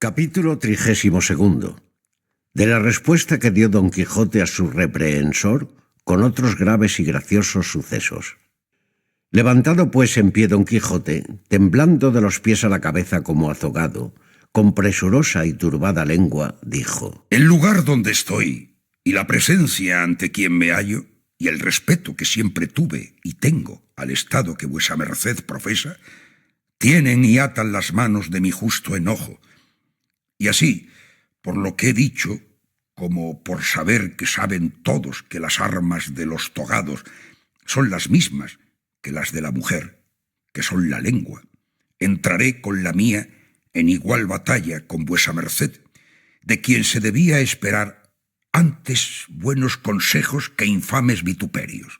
Capítulo 32. De la respuesta que dio Don Quijote a su reprehensor, con otros graves y graciosos sucesos. Levantado pues en pie Don Quijote, temblando de los pies a la cabeza como azogado, con presurosa y turbada lengua, dijo: El lugar donde estoy, y la presencia ante quien me hallo, y el respeto que siempre tuve y tengo al estado que vuesa merced profesa, tienen y atan las manos de mi justo enojo. Y así, por lo que he dicho, como por saber que saben todos que las armas de los togados son las mismas que las de la mujer, que son la lengua, entraré con la mía en igual batalla con vuesa merced, de quien se debía esperar antes buenos consejos que infames vituperios.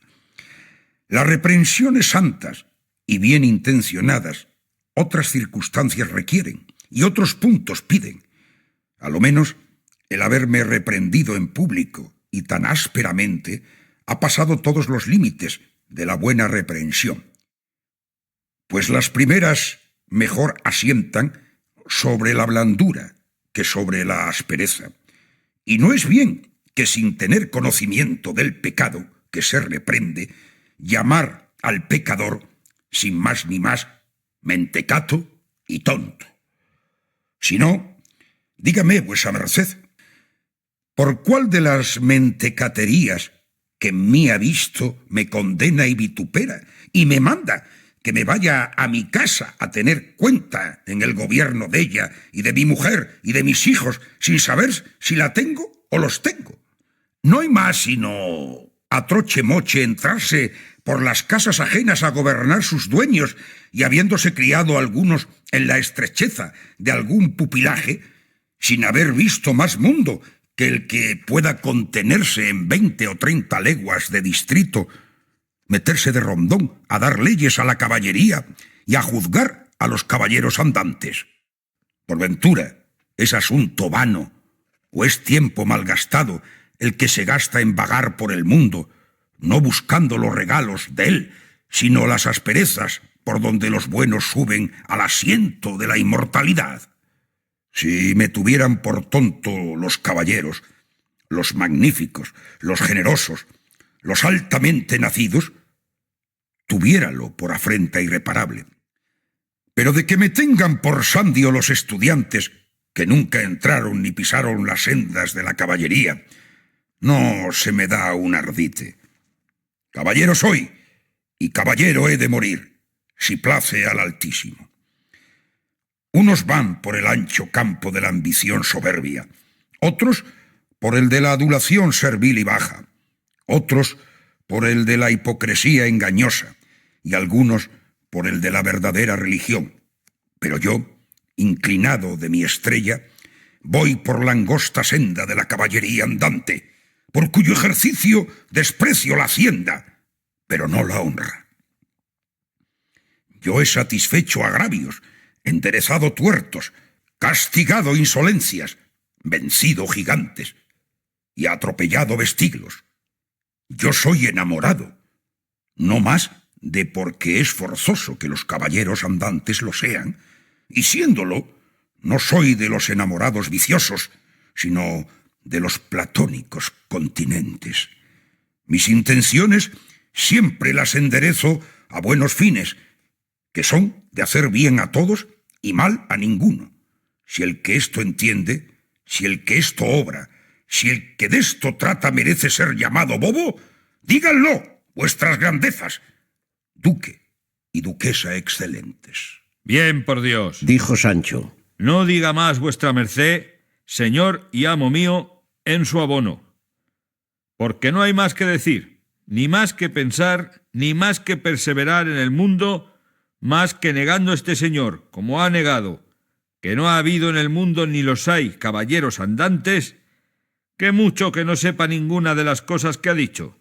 Las reprensiones santas y bien intencionadas otras circunstancias requieren y otros puntos piden. A lo menos el haberme reprendido en público y tan ásperamente ha pasado todos los límites de la buena reprensión. Pues las primeras mejor asientan sobre la blandura que sobre la aspereza. Y no es bien que sin tener conocimiento del pecado que se reprende, llamar al pecador, sin más ni más, mentecato y tonto. Si no, dígame vuesa merced, ¿por cuál de las mentecaterías que en mí ha visto me condena y vitupera y me manda que me vaya a mi casa a tener cuenta en el gobierno de ella y de mi mujer y de mis hijos sin saber si la tengo o los tengo? No hay más sino a troche moche entrarse por las casas ajenas a gobernar sus dueños y habiéndose criado algunos en la estrecheza de algún pupilaje, sin haber visto más mundo que el que pueda contenerse en 20 o 30 leguas de distrito, meterse de rondón a dar leyes a la caballería y a juzgar a los caballeros andantes. Por ventura, ¿es asunto vano o es tiempo malgastado el que se gasta en vagar por el mundo, no buscando los regalos de él, sino las asperezas por donde los buenos suben al asiento de la inmortalidad? Si me tuvieran por tonto los caballeros, los magníficos, los generosos, los altamente nacidos, tuviéralo por afrenta irreparable. Pero de que me tengan por sandio los estudiantes que nunca entraron ni pisaron las sendas de la caballería, no se me da un ardite. Caballero soy, y caballero he de morir, si place al Altísimo. Unos van por el ancho campo de la ambición soberbia, otros por el de la adulación servil y baja, otros por el de la hipocresía engañosa, y algunos por el de la verdadera religión. Pero yo, inclinado de mi estrella, voy por la angosta senda de la caballería andante, por cuyo ejercicio desprecio la hacienda, pero no la honra. Yo he satisfecho agravios, enderezado tuertos, castigado insolencias, vencido gigantes y atropellado vestiglos. Yo soy enamorado, no más de porque es forzoso que los caballeros andantes lo sean, y siéndolo, no soy de los enamorados viciosos, sino de los platónicos continentes. Mis intenciones siempre las enderezo a buenos fines, que son de hacer bien a todos y mal a ninguno. Si el que esto entiende, si el que esto obra, si el que de esto trata merece ser llamado bobo, díganlo, vuestras grandezas, duque y duquesa excelentes. Bien, por Dios, dijo Sancho. No diga más vuestra merced, señor y amo mío, en su abono, porque no hay más que decir, ni más que pensar, ni más que perseverar en el mundo, más que negando este señor, como ha negado, que no ha habido en el mundo ni los hay caballeros andantes, que mucho que no sepa ninguna de las cosas que ha dicho.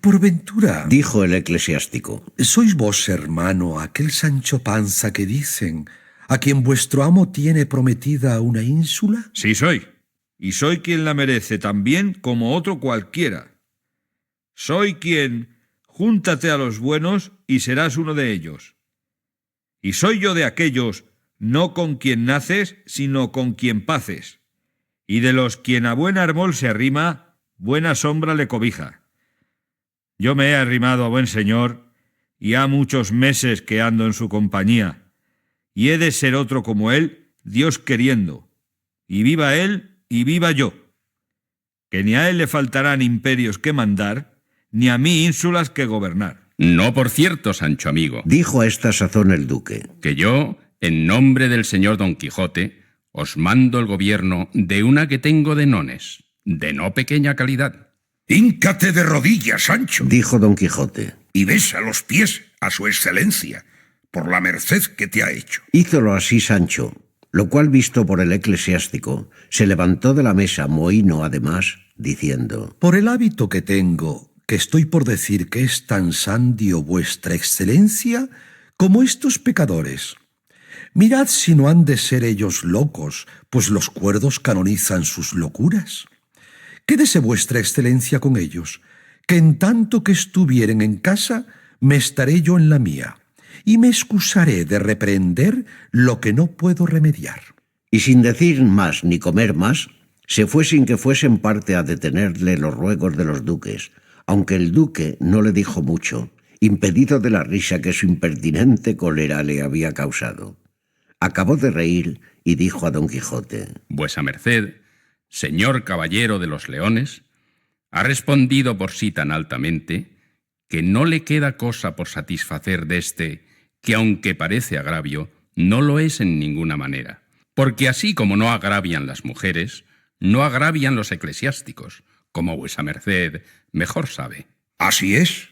Por ventura, dijo el eclesiástico, ¿sois vos, hermano, aquel Sancho Panza que dicen, a quien vuestro amo tiene prometida una ínsula? Sí soy, y soy quien la merece tan bien como otro cualquiera. Soy quien, júntate a los buenos y serás uno de ellos. Y soy yo de aquellos, no con quien naces, sino con quien paces. Y de los quien a buen árbol se arrima, buena sombra le cobija. Yo me he arrimado a buen señor, y ha muchos meses que ando en su compañía, y he de ser otro como él, Dios queriendo, y viva él y viva yo, que ni a él le faltarán imperios que mandar, ni a mí ínsulas que gobernar. No por cierto, Sancho amigo, Dijo a esta sazón el duque. que yo, en nombre del señor Don Quijote, os mando el gobierno de una que tengo de nones, de no pequeña calidad. Híncate de rodillas, Sancho, Dijo Don Quijote. y besa los pies a su excelencia, por la merced que te ha hecho. Hízolo así Sancho, lo cual visto por el eclesiástico, se levantó de la mesa mohíno además, diciendo: Por el hábito que tengo, que estoy por decir que es tan sandio vuestra excelencia como estos pecadores. Mirad si no han de ser ellos locos, pues los cuerdos canonizan sus locuras. Quédese vuestra excelencia con ellos, que en tanto que estuvieren en casa, me estaré yo en la mía, y me excusaré de reprender lo que no puedo remediar. Y sin decir más ni comer más, se fue sin que fuesen parte a detenerle los ruegos de los duques, aunque el duque no le dijo mucho, impedido de la risa que su impertinente cólera le había causado. Acabó de reír y dijo a Don Quijote: Vuesa merced, señor caballero de los leones, ha respondido por sí tan altamente que no le queda cosa por satisfacer deste, que aunque parece agravio, no lo es en ninguna manera. Porque así como no agravian las mujeres, no agravian los eclesiásticos, como vuesa merced mejor sabe. Así es.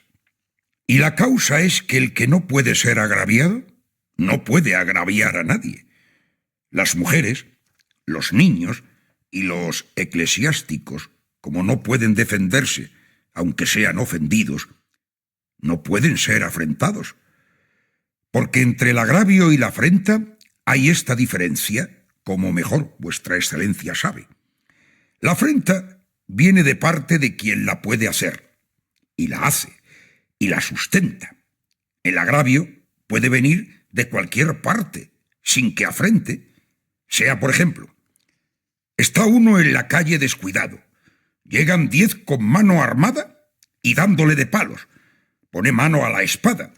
Y la causa es que el que no puede ser agraviado, no puede agraviar a nadie. Las mujeres, los niños y los eclesiásticos, como no pueden defenderse, aunque sean ofendidos, no pueden ser afrentados. Porque entre el agravio y la afrenta hay esta diferencia, como mejor vuestra excelencia sabe. La afrenta viene de parte de quien la puede hacer, y la hace, y la sustenta. El agravio puede venir de cualquier parte, sin que afrente. Sea, por ejemplo, está uno en la calle descuidado, llegan 10 con mano armada y dándole de palos, pone mano a la espada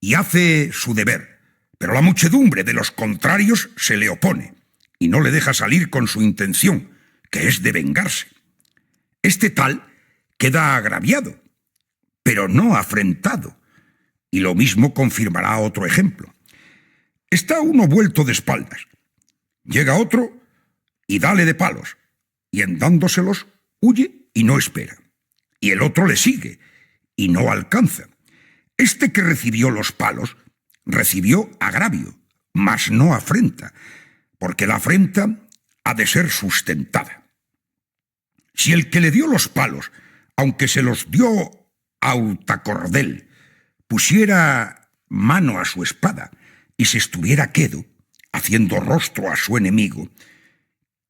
y hace su deber, pero la muchedumbre de los contrarios se le opone y no le deja salir con su intención, que es de vengarse. Este tal queda agraviado, pero no afrentado, y lo mismo confirmará otro ejemplo. Está uno vuelto de espaldas, llega otro y dale de palos, y en dándoselos huye y no espera, y el otro le sigue y no alcanza. Este que recibió los palos recibió agravio, mas no afrenta, porque la afrenta ha de ser sustentada. Si el que le dio los palos, aunque se los dio a hurtacordel, pusiera mano a su espada y se estuviera quedo, haciendo rostro a su enemigo,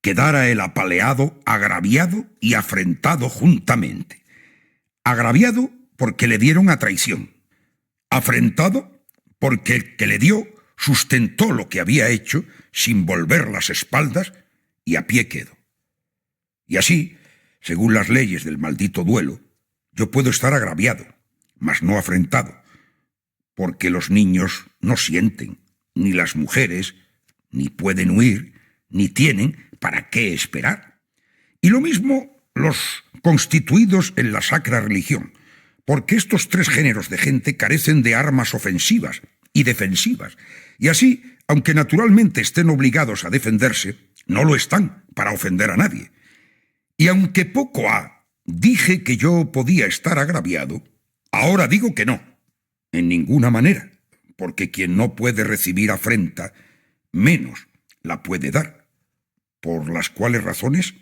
quedara el apaleado agraviado y afrentado juntamente. Agraviado porque le dieron a traición, afrentado porque el que le dio sustentó lo que había hecho sin volver las espaldas y a pie quedo. Y así, según las leyes del maldito duelo, yo puedo estar agraviado, mas no afrentado, porque los niños no sienten, ni las mujeres, ni pueden huir, ni tienen para qué esperar. Y lo mismo los constituidos en la sacra religión, porque estos 3 géneros de gente carecen de armas ofensivas y defensivas, y así, aunque naturalmente estén obligados a defenderse, no lo están para ofender a nadie. Y aunque poco dije que yo podía estar agraviado, ahora digo que no, en ninguna manera, porque quien no puede recibir afrenta, menos la puede dar, por las cuales razones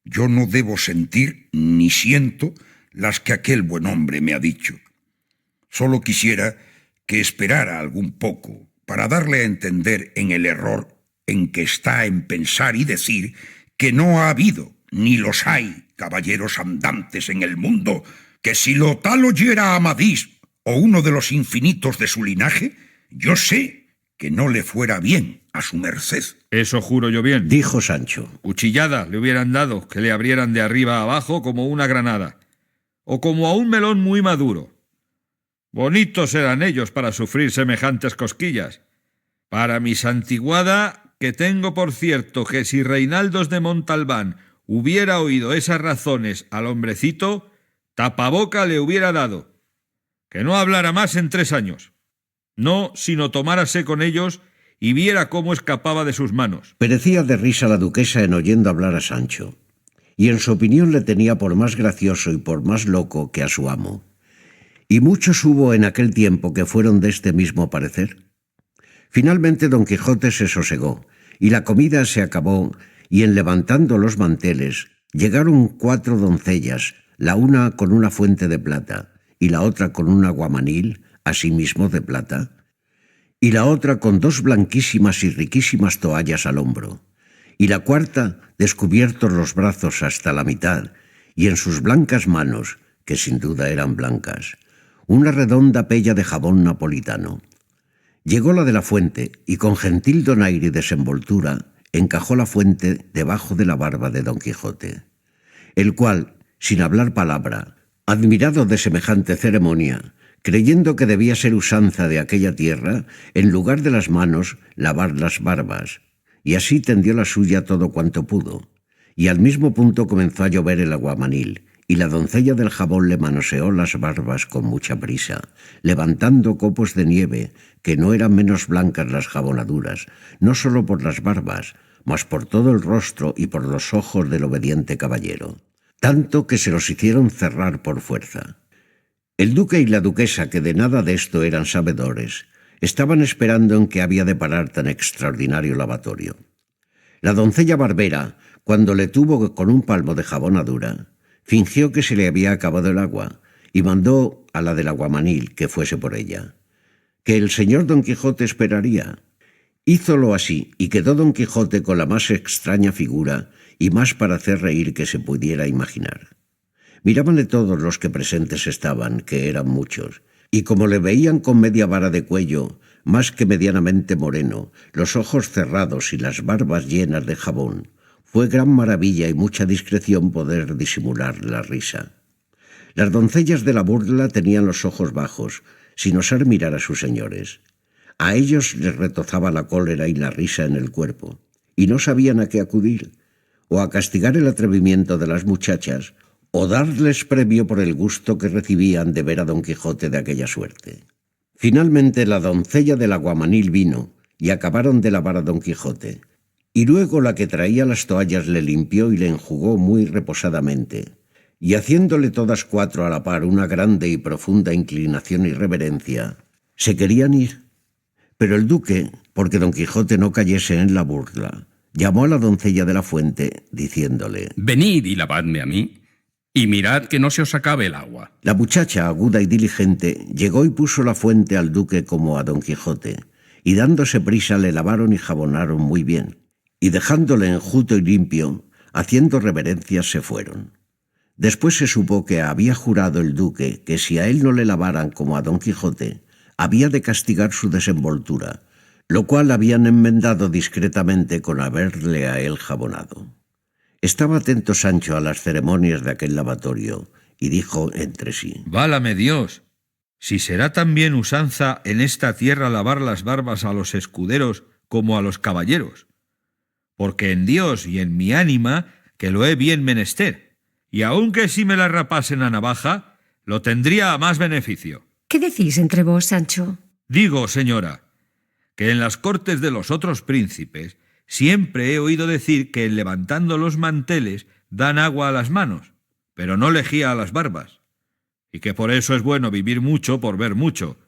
yo no debo sentir ni siento las que aquel buen hombre me ha dicho. Solo quisiera que esperara algún poco para darle a entender en el error en que está en pensar y decir que no ha habido ni los hay caballeros andantes en el mundo, que si lo tal oyera Amadís o uno de los infinitos de su linaje, yo sé que no le fuera bien a su merced. Eso juro yo bien. dijo Sancho. Cuchillada le hubieran dado, que le abrieran de arriba a abajo como una granada, o como a un melón muy maduro. Bonitos eran ellos para sufrir semejantes cosquillas. Para mi santiguada, que tengo por cierto que si Reinaldos de Montalbán hubiera oído esas razones al hombrecito, tapaboca le hubiera dado, que no hablara más en 3 años. No, sino tomárase con ellos y viera cómo escapaba de sus manos. Perecía de risa la duquesa en oyendo hablar a Sancho, y en su opinión le tenía por más gracioso y por más loco que a su amo. Y muchos hubo en aquel tiempo que fueron de este mismo parecer. Finalmente don Quijote se sosegó, y la comida se acabó, y en levantando los manteles llegaron 4 doncellas, la una con una fuente de plata, y la otra con un aguamanil, asimismo de plata, y la otra con 2 blanquísimas y riquísimas toallas al hombro, y la cuarta descubiertos los brazos hasta la mitad, y en sus blancas manos, que sin duda eran blancas, una redonda pella de jabón napolitano. Llegó la de la fuente, y con gentil donaire y desenvoltura encajó la fuente debajo de la barba de don Quijote, el cual, sin hablar palabra, admirado de semejante ceremonia, creyendo que debía ser usanza de aquella tierra, en lugar de las manos, lavar las barbas, y así tendió la suya todo cuanto pudo, y al mismo punto comenzó a llover el aguamanil, y la doncella del jabón le manoseó las barbas con mucha prisa, levantando copos de nieve, que no eran menos blancas las jabonaduras, no sólo por las barbas, mas por todo el rostro y por los ojos del obediente caballero, tanto que se los hicieron cerrar por fuerza. El duque y la duquesa, que de nada de esto eran sabedores, estaban esperando en qué había de parar tan extraordinario lavatorio. La doncella barbera, cuando le tuvo con un palmo de jabonadura, fingió que se le había acabado el agua y mandó a la del aguamanil que fuese por ella, que el señor don Quijote esperaría. Hízolo así, y quedó don Quijote con la más extraña figura y más para hacer reír que se pudiera imaginar. Mirábanle todos los que presentes estaban, que eran muchos, y como le veían con media vara de cuello, más que medianamente moreno, los ojos cerrados y las barbas llenas de jabón, fue gran maravilla y mucha discreción poder disimular la risa. Las doncellas de la burla tenían los ojos bajos, sin osar mirar a sus señores. A ellos les retozaba la cólera y la risa en el cuerpo, y no sabían a qué acudir, o a castigar el atrevimiento de las muchachas, o darles premio por el gusto que recibían de ver a don Quijote de aquella suerte. Finalmente la doncella del aguamanil vino, y acabaron de lavar a don Quijote, y luego la que traía las toallas le limpió y le enjugó muy reposadamente, y haciéndole todas 4 a la par una grande y profunda inclinación y reverencia, se querían ir. Pero el duque, porque don Quijote no cayese en la burla, llamó a la doncella de la fuente, diciéndole: Venid y lavadme a mí, y mirad que no se os acabe el agua. La muchacha, aguda y diligente, llegó y puso la fuente al duque como a don Quijote, y dándose prisa le lavaron y jabonaron muy bien, y dejándole enjuto y limpio, haciendo reverencias se fueron. Después se supo que había jurado el duque que si a él no le lavaran como a don Quijote, había de castigar su desenvoltura, lo cual habían enmendado discretamente con haberle a él jabonado. Estaba atento Sancho a las ceremonias de aquel lavatorio, y dijo entre sí: Válame Dios, si será también usanza en esta tierra lavar las barbas a los escuderos como a los caballeros, porque en Dios y en mi ánima que lo he bien menester, y aunque si me la rapasen a navaja, lo tendría a más beneficio. ¿Qué decís entre vos, Sancho? Digo, señora, que en las cortes de los otros príncipes siempre he oído decir que en levantando los manteles dan agua a las manos, pero no lejía a las barbas, y que por eso es bueno vivir mucho por ver mucho,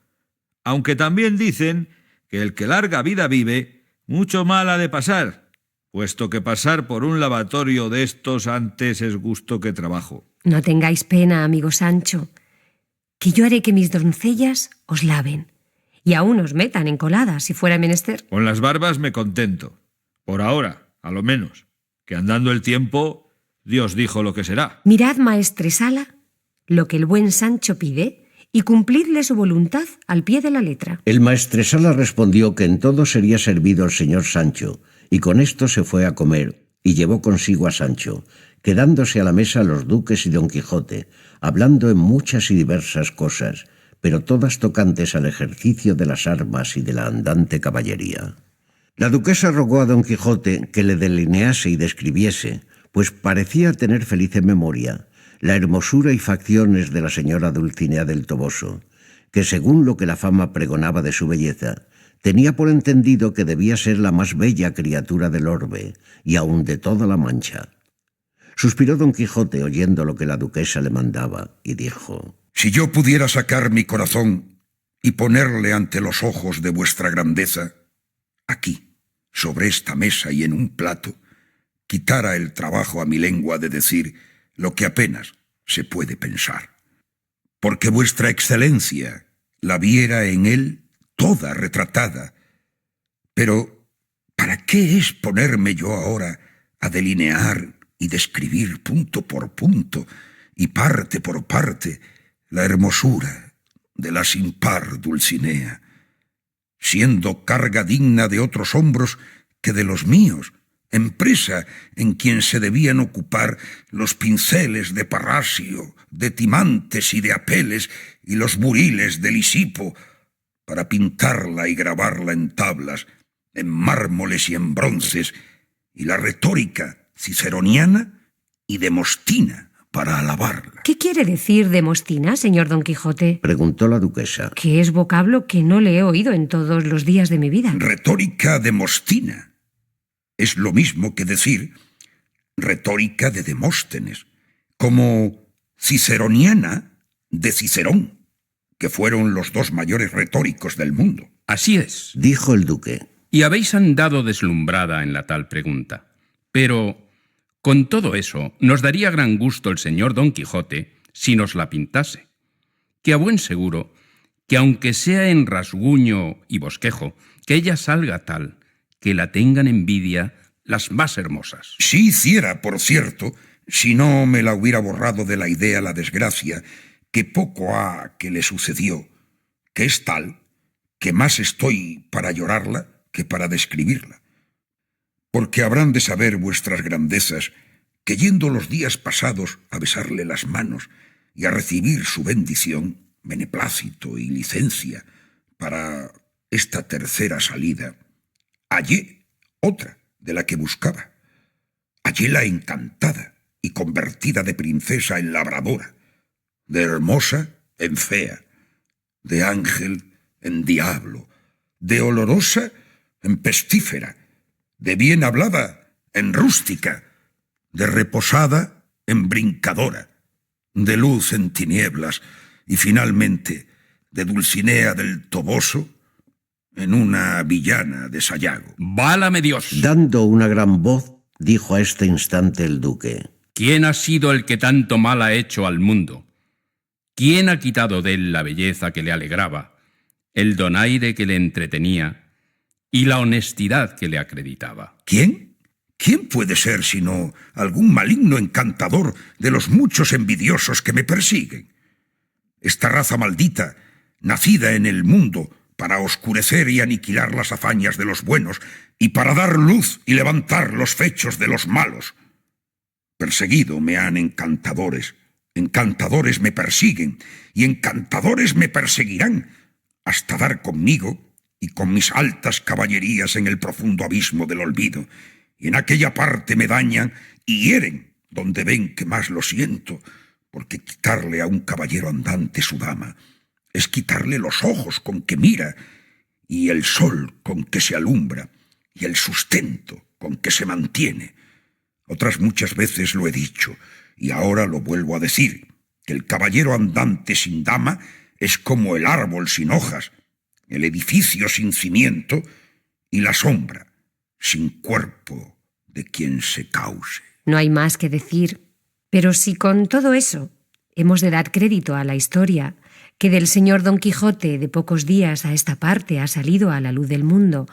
aunque también dicen que el que larga vida vive, mucho mal ha de pasar, puesto que pasar por un lavatorio de estos antes es gusto que trabajo. No tengáis pena, amigo Sancho, que yo haré que mis doncellas os laven, y aún os metan en colada si fuera menester. Con las barbas me contento, por ahora, a lo menos, que andando el tiempo, Dios dijo lo que será. Mirad, maestresala, lo que el buen Sancho pide, y cumplidle su voluntad al pie de la letra. El maestresala respondió que en todo sería servido el señor Sancho, y con esto se fue a comer, y llevó consigo a Sancho, quedándose a la mesa los duques y Don Quijote, hablando en muchas y diversas cosas, pero todas tocantes al ejercicio de las armas y de la andante caballería. La duquesa rogó a Don Quijote que le delinease y describiese, pues parecía tener feliz memoria, la hermosura y facciones de la señora Dulcinea del Toboso, que según lo que la fama pregonaba de su belleza, tenía por entendido que debía ser la más bella criatura del orbe, y aun de toda la Mancha. Suspiró Don Quijote oyendo lo que la duquesa le mandaba, y dijo: Si yo pudiera sacar mi corazón y ponerle ante los ojos de vuestra grandeza, aquí, sobre esta mesa y en un plato, quitara el trabajo a mi lengua de decir lo que apenas se puede pensar. Porque vuestra excelencia la viera en él toda retratada. Pero, ¿para qué es ponerme yo ahora a delinear y describir punto por punto y parte por parte la hermosura de la sin par Dulcinea, siendo carga digna de otros hombros que de los míos, empresa en quien se debían ocupar los pinceles de Parrasio, de Timantes y de Apeles y los buriles de Lisipo, para pintarla y grabarla en tablas, en mármoles y en bronces, y la retórica ciceroniana y demostina para alabarla? ¿Qué quiere decir demostina, señor Don Quijote? Preguntó la duquesa. Que es vocablo que no le he oído en todos los días de mi vida. Retórica demostina es lo mismo que decir retórica de Demóstenes, como ciceroniana de Cicerón, que fueron los dos mayores retóricos del mundo. Así es. Dijo el duque. Y habéis andado deslumbrada en la tal pregunta. Pero, con todo eso, nos daría gran gusto el señor Don Quijote si nos la pintase, que a buen seguro, que aunque sea en rasguño y bosquejo, que ella salga tal, que la tengan envidia las más hermosas. Si hiciera, por cierto, si no me la hubiera borrado de la idea la desgracia, que poco ha que le sucedió, que es tal, que más estoy para llorarla que para describirla. Porque habrán de saber vuestras grandezas que yendo los días pasados a besarle las manos y a recibir su bendición, beneplácito y licencia para esta tercera salida, hallé otra de la que buscaba. Halléla encantada y convertida de princesa en labradora, de hermosa en fea, de ángel en diablo, de olorosa en pestífera, de bien hablada en rústica, de reposada en brincadora, de luz en tinieblas y finalmente de Dulcinea del Toboso en una villana de Sayago. ¡Válame Dios! Dando una gran voz, dijo a este instante el duque: ¿Quién ha sido el que tanto mal ha hecho al mundo? ¿Quién ha quitado de él la belleza que le alegraba, el donaire que le entretenía y la honestidad que le acreditaba? ¿Quién? ¿Quién puede ser sino algún maligno encantador de los muchos envidiosos que me persiguen? Esta raza maldita, nacida en el mundo para oscurecer y aniquilar las hazañas de los buenos y para dar luz y levantar los fechos de los malos. Perseguido me han encantadores, encantadores me persiguen y encantadores me perseguirán hasta dar conmigo y con mis altas caballerías en el profundo abismo del olvido, y en aquella parte me dañan y hieren donde ven que más lo siento, porque quitarle a un caballero andante su dama es quitarle los ojos con que mira, y el sol con que se alumbra, y el sustento con que se mantiene. Otras muchas veces lo he dicho, y ahora lo vuelvo a decir, que el caballero andante sin dama es como el árbol sin hojas, el edificio sin cimiento y la sombra sin cuerpo de quien se cause. No hay más que decir, pero si con todo eso hemos de dar crédito a la historia que del señor Don Quijote de pocos días a esta parte ha salido a la luz del mundo,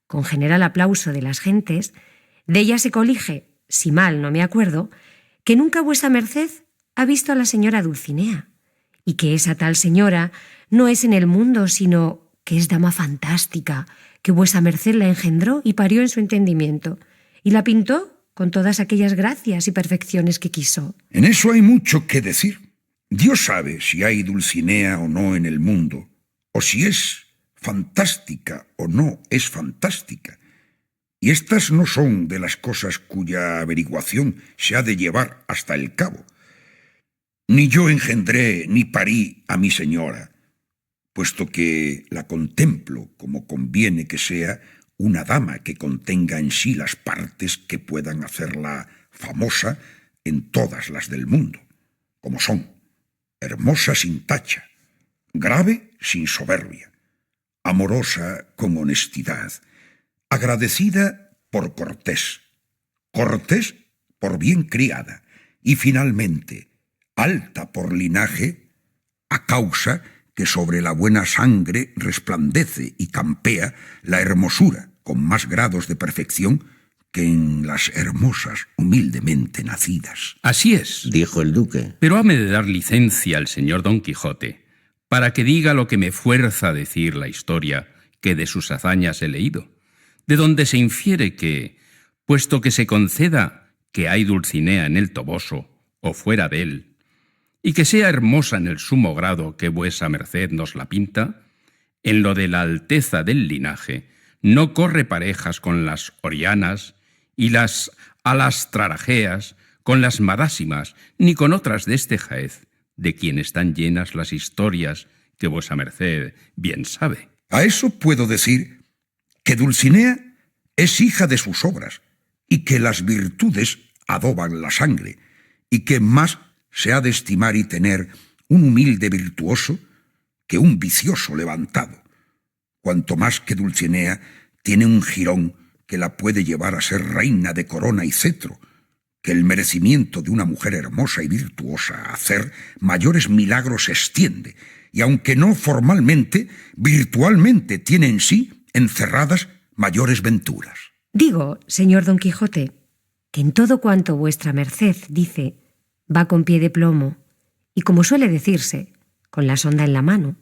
con general aplauso de las gentes, de ella se colige, si mal no me acuerdo, que nunca vuesa merced ha visto a la señora Dulcinea, y que esa tal señora no es en el mundo, sino que es dama fantástica, que vuesa merced la engendró y parió en su entendimiento, y la pintó con todas aquellas gracias y perfecciones que quiso. En eso hay mucho que decir. Dios sabe si hay Dulcinea o no en el mundo, o si es fantástica o no es fantástica. Y estas no son de las cosas cuya averiguación se ha de llevar hasta el cabo. Ni yo engendré ni parí a mi señora, puesto que la contemplo como conviene que sea una dama que contenga en sí las partes que puedan hacerla famosa en todas las del mundo, como son hermosa sin tacha, grave sin soberbia, amorosa con honestidad, agradecida por cortés, cortés por bien criada y finalmente alta por linaje, a causa que sobre la buena sangre resplandece y campea la hermosura con más grados de perfección que en las hermosas humildemente nacidas. Así es, dijo el duque. pero hame de dar licencia al señor Don Quijote para que diga lo que me fuerza a decir la historia que de sus hazañas he leído, de donde se infiere que, puesto que se conceda que hay Dulcinea en el Toboso o fuera de él, y que sea hermosa en el sumo grado que vuesa merced nos la pinta, en lo de la alteza del linaje no corre parejas con las orianas y las alastrarajeas, con las madásimas, ni con otras de este jaez, de quien están llenas las historias que vuesa merced bien sabe. A eso puedo decir que Dulcinea es hija de sus obras, y que las virtudes adoban la sangre, y que más se ha de estimar y tener un humilde virtuoso que un vicioso levantado, cuanto más que Dulcinea tiene un jirón que la puede llevar a ser reina de corona y cetro, que el merecimiento de una mujer hermosa y virtuosa a hacer mayores milagros se extiende, y aunque no formalmente, virtualmente tiene en sí encerradas mayores venturas. Digo, señor Don Quijote, que en todo cuanto vuestra merced dice va con pie de plomo, y como suele decirse, con la sonda en la mano,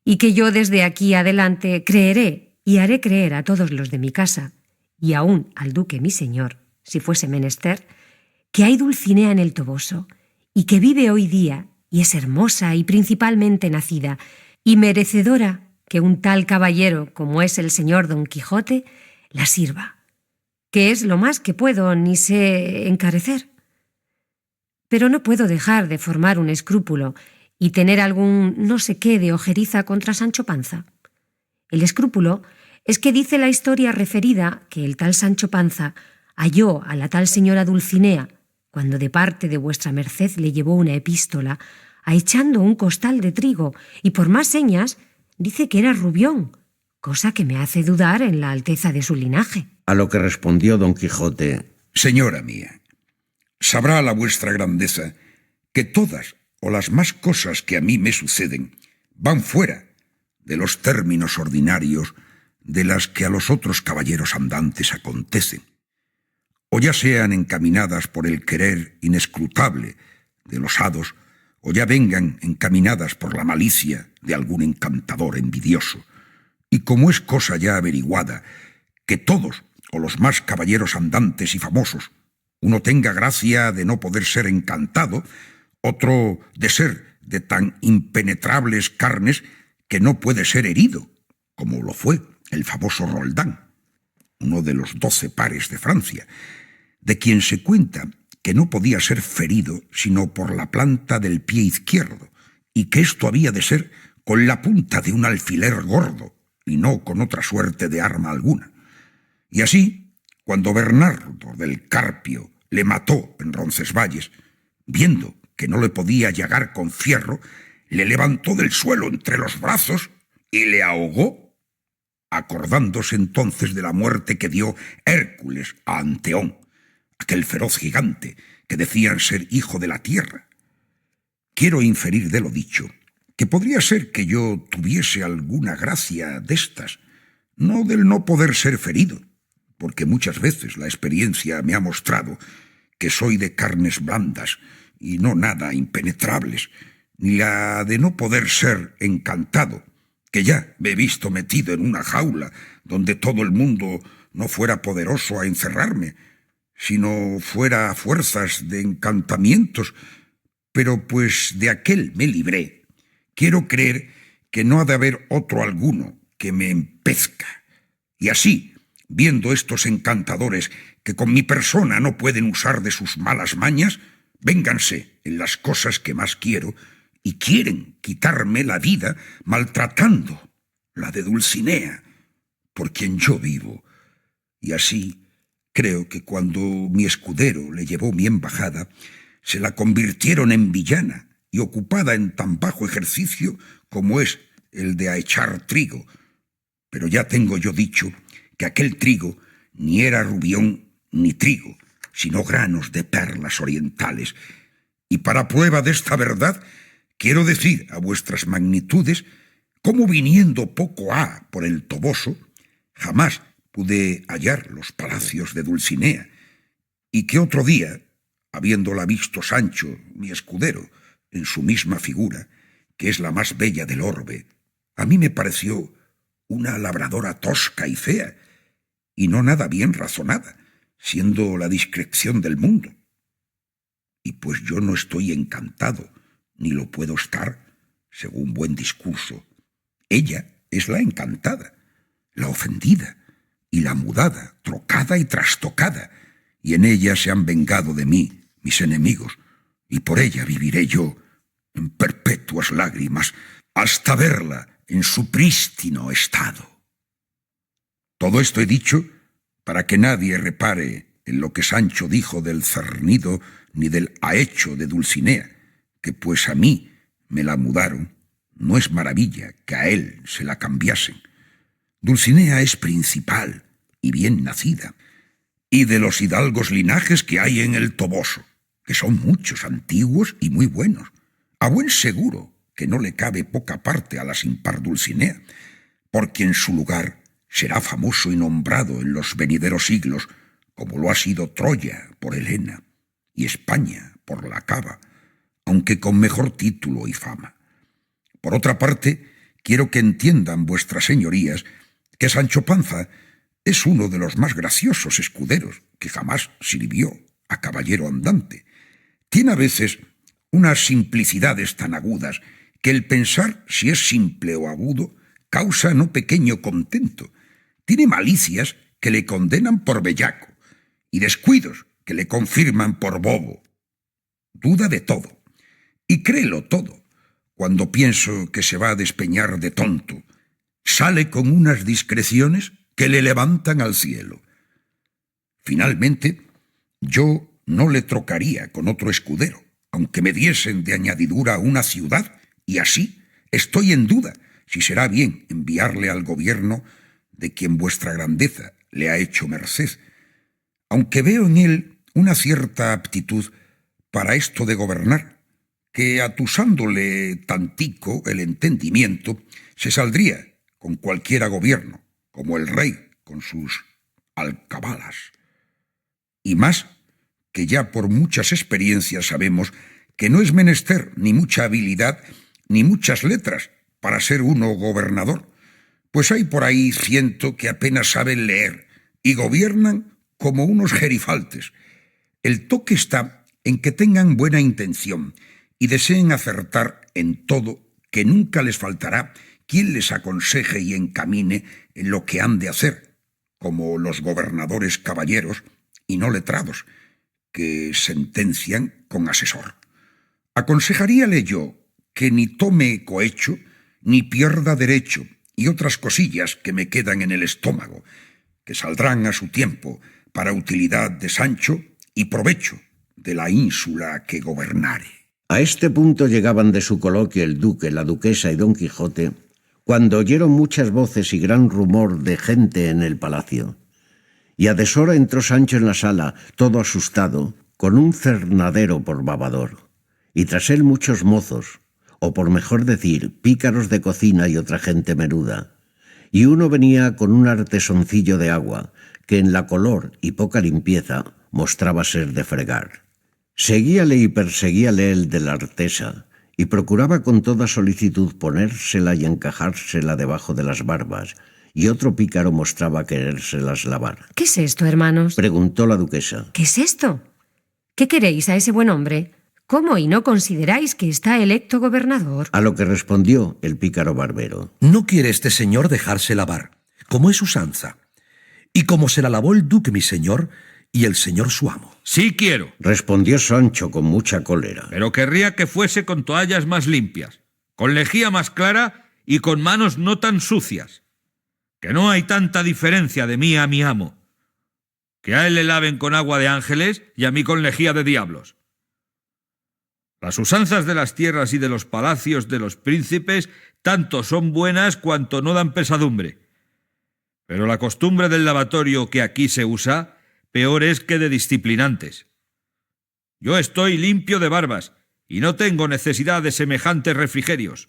y que yo desde aquí adelante creeré y haré creer a todos los de mi casa, y aún al duque mi señor, si fuese menester, que hay Dulcinea en el Toboso, y que vive hoy día, y es hermosa y principalmente nacida, y merecedora que un tal caballero como es el señor Don Quijote la sirva, que es lo más que puedo ni sé encarecer. Pero no puedo dejar de formar un escrúpulo y tener algún no sé qué de ojeriza contra Sancho Panza. El escrúpulo es que dice la historia referida que el tal Sancho Panza halló a la tal señora Dulcinea cuando de parte de vuestra merced le llevó una epístola, ahechando un costal de trigo, y por más señas dice que era rubión, cosa que me hace dudar en la alteza de su linaje. A lo que respondió Don Quijote: Señora mía, sabrá la vuestra grandeza que todas o las más cosas que a mí me suceden van fuera de los términos ordinarios de las que a los otros caballeros andantes acontecen, o ya sean encaminadas por el querer inescrutable de los hados, o ya vengan encaminadas por la malicia de algún encantador envidioso. Y como es cosa ya averiguada que todos o los más caballeros andantes y famosos, uno tenga gracia de no poder ser encantado, otro de ser de tan impenetrables carnes que no puede ser herido, como lo fue el famoso Roldán, uno de los 12 pares de Francia, de quien se cuenta que no podía ser ferido sino por la planta del pie izquierdo, y que esto había de ser con la punta de un alfiler gordo, y no con otra suerte de arma alguna. Y así, cuando Bernardo del Carpio le mató en Roncesvalles, viendo que no le podía llagar con fierro, le levantó del suelo entre los brazos y le ahogó, acordándose entonces de la muerte que dio Hércules a Anteón, aquel feroz gigante que decían ser hijo de la tierra. Quiero inferir de lo dicho que podría ser que yo tuviese alguna gracia de estas, no del no poder ser ferido, porque muchas veces la experiencia me ha mostrado que soy de carnes blandas y no nada impenetrables, ni la de no poder ser encantado, que ya me he visto metido en una jaula donde todo el mundo no fuera poderoso a encerrarme, sino fuera a fuerzas de encantamientos, pero pues de aquel me libré. Quiero creer que no ha de haber otro alguno que me empezca. Y así, viendo estos encantadores que con mi persona no pueden usar de sus malas mañas, vénganse en las cosas que más quiero y quieren quitarme la vida maltratando la de Dulcinea, por quien yo vivo. Y así creo que cuando mi escudero le llevó mi embajada, se la convirtieron en villana y ocupada en tan bajo ejercicio como es el de echar trigo. Pero ya tengo yo dicho que aquel trigo ni era rubión ni trigo, sino granos de perlas orientales. Y para prueba de esta verdad, quiero decir a vuestras magnitudes cómo viniendo poco ha por el Toboso, jamás pude hallar los palacios de Dulcinea, y que otro día, habiéndola visto Sancho, mi escudero, en su misma figura, que es la más bella del orbe, a mí me pareció una labradora tosca y fea, y no nada bien razonada, siendo la discreción del mundo. Y pues yo no estoy encantado, ni lo puedo estar, según buen discurso. Ella es la encantada, la ofendida, y la mudada, trocada y trastocada, y en ella se han vengado de mí mis enemigos, y por ella viviré yo en perpetuas lágrimas hasta verla en su prístino estado. Todo esto he dicho para que nadie repare en lo que Sancho dijo del cernido ni del ahecho de Dulcinea, que pues a mí me la mudaron, no es maravilla que a él se la cambiasen. Dulcinea es principal y bien nacida, y de los hidalgos linajes que hay en el Toboso, que son muchos, antiguos y muy buenos. A buen seguro que no le cabe poca parte a la sin par Dulcinea, porque en su lugar será famoso y nombrado en los venideros siglos, como lo ha sido Troya por Helena y España por la Cava, aunque con mejor título y fama. Por otra parte, quiero que entiendan vuestras señorías que Sancho Panza es uno de los más graciosos escuderos que jamás sirvió a caballero andante. Tiene a veces unas simplicidades tan agudas que el pensar si es simple o agudo causa no pequeño contento. Tiene malicias que le condenan por bellaco y descuidos que le confirman por bobo. Duda de todo y créelo todo. Cuando pienso que se va a despeñar de tonto, sale con unas discreciones que le levantan al cielo. Finalmente, yo no le trocaría con otro escudero, aunque me diesen de añadidura una ciudad, y así estoy en duda si será bien enviarle al gobierno de quien vuestra grandeza le ha hecho merced, aunque veo en él una cierta aptitud para esto de gobernar, que atusándole tantico el entendimiento, se saldría con cualquiera gobierno, como el rey con sus alcabalas. Y más que ya por muchas experiencias sabemos que no es menester ni mucha habilidad ni muchas letras para ser uno gobernador, pues hay por ahí ciento que apenas saben leer y gobiernan como unos gerifaltes. El toque está en que tengan buena intención y deseen acertar en todo, que nunca les faltará quien les aconseje y encamine en lo que han de hacer, como los gobernadores caballeros y no letrados, que sentencian con asesor. Aconsejaríale yo que ni tome cohecho, ni pierda derecho, y otras cosillas que me quedan en el estómago, que saldrán a su tiempo para utilidad de Sancho y provecho de la ínsula que gobernare. A este punto llegaban de su coloquio el duque, la duquesa y Don Quijote, cuando oyeron muchas voces y gran rumor de gente en el palacio. Y a deshora entró Sancho en la sala, todo asustado, con un cernadero por babador, y tras él muchos mozos, o por mejor decir, pícaros de cocina y otra gente menuda. Y uno venía con un artesoncillo de agua, que en la color y poca limpieza mostraba ser de fregar. Seguíale y perseguíale el de la artesa, y procuraba con toda solicitud ponérsela y encajársela debajo de las barbas, y otro pícaro mostraba querérselas lavar. ¿Qué es esto, hermanos? Preguntó la duquesa. ¿Qué es esto? ¿Qué queréis a ese buen hombre? ¿Cómo y no consideráis que está electo gobernador? A lo que respondió el pícaro barbero. No quiere este señor dejarse lavar, como es usanza, y como se la lavó el duque mi señor y el señor su amo. Sí quiero, Respondió Sancho con mucha cólera. pero querría que fuese con toallas más limpias, con lejía más clara y con manos no tan sucias. Que no hay tanta diferencia de mí a mi amo. Que a él le laven con agua de ángeles y a mí con lejía de diablos. Las usanzas de las tierras y de los palacios de los príncipes tanto son buenas cuanto no dan pesadumbre. Pero la costumbre del lavatorio que aquí se usa, peor es que de disciplinantes. Yo estoy limpio de barbas y no tengo necesidad de semejantes refrigerios.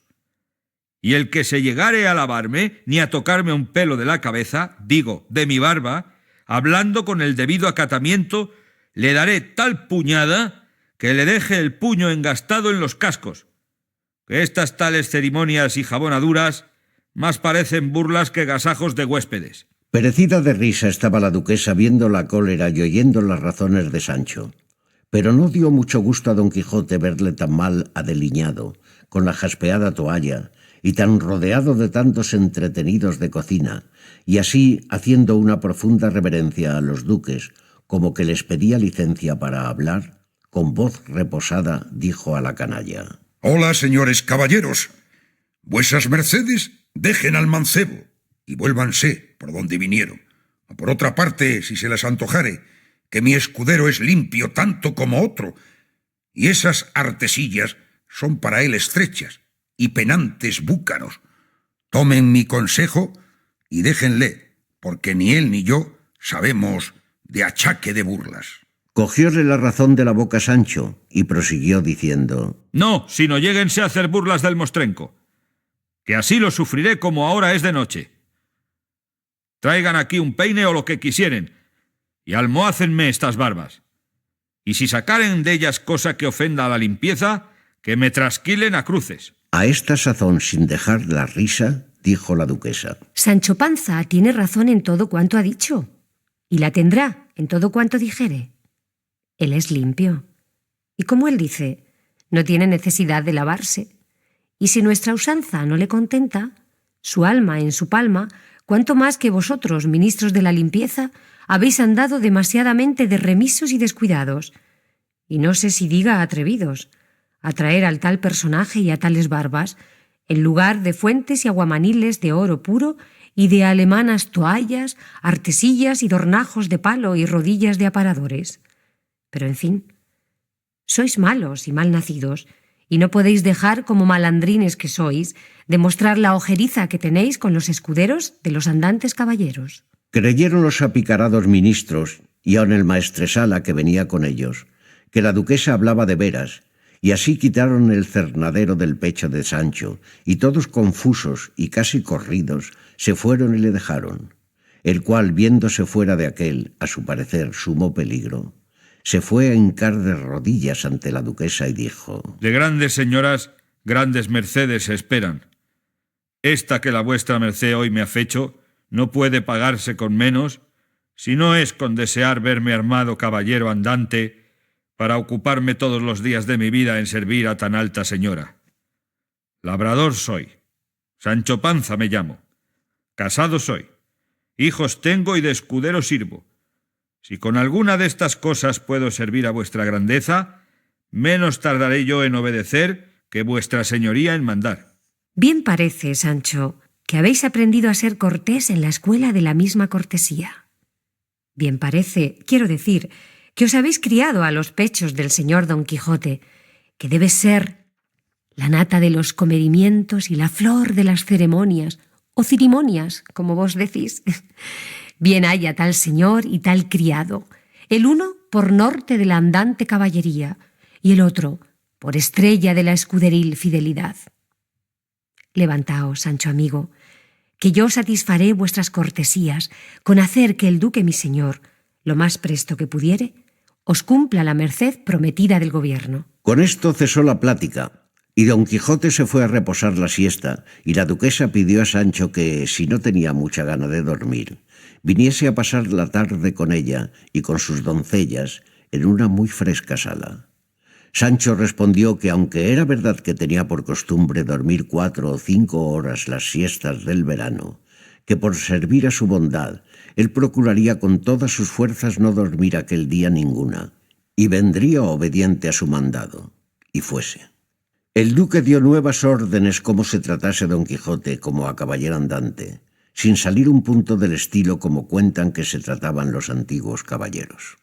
Y el que se llegare a lavarme ni a tocarme un pelo de la cabeza, digo, de mi barba, hablando con el debido acatamiento, le daré tal puñada que le deje el puño engastado en los cascos, que estas tales ceremonias y jabonaduras más parecen burlas que gasajos de huéspedes. Perecida de risa estaba la duquesa viendo la cólera y oyendo las razones de Sancho, pero no dio mucho gusto a Don Quijote verle tan mal adeliñado, con la jaspeada toalla, y tan rodeado de tantos entretenidos de cocina, y así haciendo una profunda reverencia a los duques, como que les pedía licencia para hablar, con voz reposada dijo a la canalla. Hola, señores caballeros. Vuesas mercedes dejen al mancebo y vuélvanse por donde vinieron. O por otra parte, si se les antojare, que mi escudero es limpio tanto como otro, y esas artesillas son para él estrechas y penantes búcaros. Tomen mi consejo y déjenle, porque ni él ni yo sabemos de achaque de burlas. Cogióle la razón de la boca Sancho y prosiguió diciendo: No, sino lléguense a hacer burlas del mostrenco, que así lo sufriré como ahora es de noche. Traigan aquí un peine o lo que quisieren, y almohácenme estas barbas. Y si sacaren de ellas cosa que ofenda a la limpieza, que me trasquilen a cruces. A esta sazón, sin dejar la risa, dijo la duquesa: Sancho Panza tiene razón en todo cuanto ha dicho, y la tendrá en todo cuanto dijere. Él es limpio, y como él dice, no tiene necesidad de lavarse. Y si nuestra usanza no le contenta, su alma en su palma, cuanto más que vosotros, ministros de la limpieza, habéis andado demasiadamente de remisos y descuidados, y no sé si diga atrevidos, a traer al tal personaje y a tales barbas, en lugar de fuentes y aguamaniles de oro puro y de alemanas toallas, artesillas y dornajos de palo y rodillas de aparadores. Pero, en fin, sois malos y mal nacidos, y no podéis dejar, como malandrines que sois, demostrar la ojeriza que tenéis con los escuderos de los andantes caballeros. Creyeron los apicarados ministros, y aun el maestresala que venía con ellos, que la duquesa hablaba de veras, y así quitaron el cernadero del pecho de Sancho, y todos confusos y casi corridos se fueron y le dejaron, el cual, viéndose fuera de aquel, a su parecer, sumo peligro, se fue a hincar de rodillas ante la duquesa y dijo: De grandes señoras, grandes mercedes se esperan. Esta que la vuestra merced hoy me ha fecho no puede pagarse con menos, si no es con desear verme armado caballero andante para ocuparme todos los días de mi vida en servir a tan alta señora. Labrador soy, Sancho Panza me llamo, casado soy, hijos tengo y de escudero sirvo. Si con alguna de estas cosas puedo servir a vuestra grandeza, menos tardaré yo en obedecer que vuestra señoría en mandar. Bien parece, Sancho, que habéis aprendido a ser cortés en la escuela de la misma cortesía. Bien parece, quiero decir, que os habéis criado a los pechos del señor Don Quijote, que debe ser la nata de los comedimientos y la flor de las ceremonias, o cirimonias, como vos decís. Bien haya tal señor y tal criado, el uno por norte de la andante caballería y el otro por estrella de la escuderil fidelidad. Levantaos, Sancho amigo, que yo satisfaré vuestras cortesías con hacer que el duque mi señor, lo más presto que pudiere, os cumpla la merced prometida del gobierno. Con esto cesó la plática, Y don Quijote se fue a reposar la siesta, y la duquesa pidió a Sancho que, si no tenía mucha gana de dormir, viniese a pasar la tarde con ella y con sus doncellas en una muy fresca sala. Sancho respondió que, aunque era verdad que tenía por costumbre dormir 4 o 5 horas las siestas del verano, que por servir a su bondad él procuraría con todas sus fuerzas no dormir aquel día ninguna, y vendría obediente a su mandado, y fuese. El duque dio nuevas órdenes cómo se tratase don Quijote como a caballero andante, sin salir un punto del estilo como cuentan que se trataban los antiguos caballeros.